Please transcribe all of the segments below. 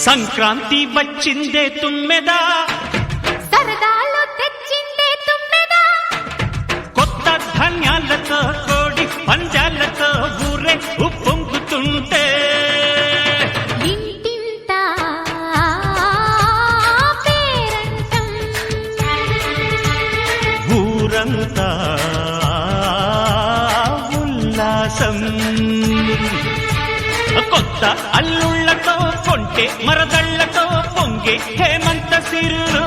సంక్రాంతి వచ్చిందే తుమ్మెదా, సరదాలు తెచ్చిందే తుమ్మెదా, కొత్త ధాన్యాలతో కోడి పంజాలతో ఊరే ఉప్పొంగుతుంటే ఇంటింటా పేరంటం, ఊరంతా ఉల్లాసం. కొత్త అల్లుళ్లతో కొంటే మరదళ్లతో పొంగే హేమంత సిరులు.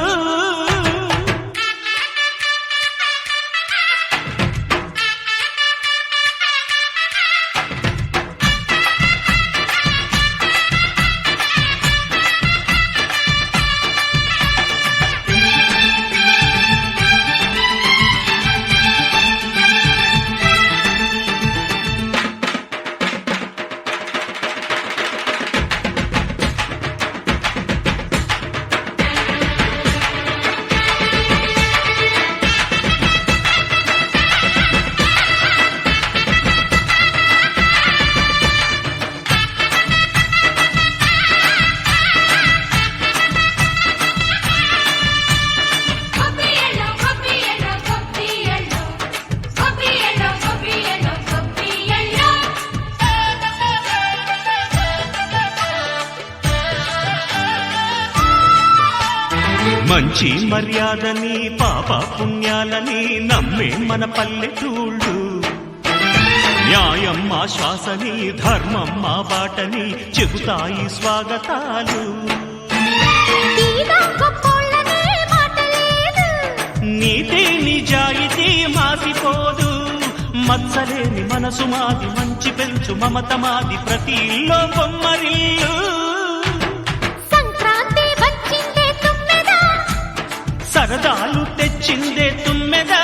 కొబ్బియలో కొబ్బియలో కొబ్బియలో కొబ్బియలో కొబ్బియలో కొబ్బియలో, మంచి మర్యాదని పాప పుణ్యాలని నమ్మే మన పల్లెటూళ్ళు. న్యాయం మా శ్వాసని ధర్మం మా బాటని చెబుతాయి స్వాగతాలు. తీరా గొప్పోళ్ళనే మాట లేదు, నీతి నిజాయితీ మాసిపోదు. మత్సలేని మనసు మాది, మంచి పెంచు మమత మాది, ప్రతి ఇల్లో బొమ్మరిల్లు. సంక్రాంతి వచ్చిందే తుమ్మెదా, సరదాలు తెచ్చిందే తుమ్మెదా.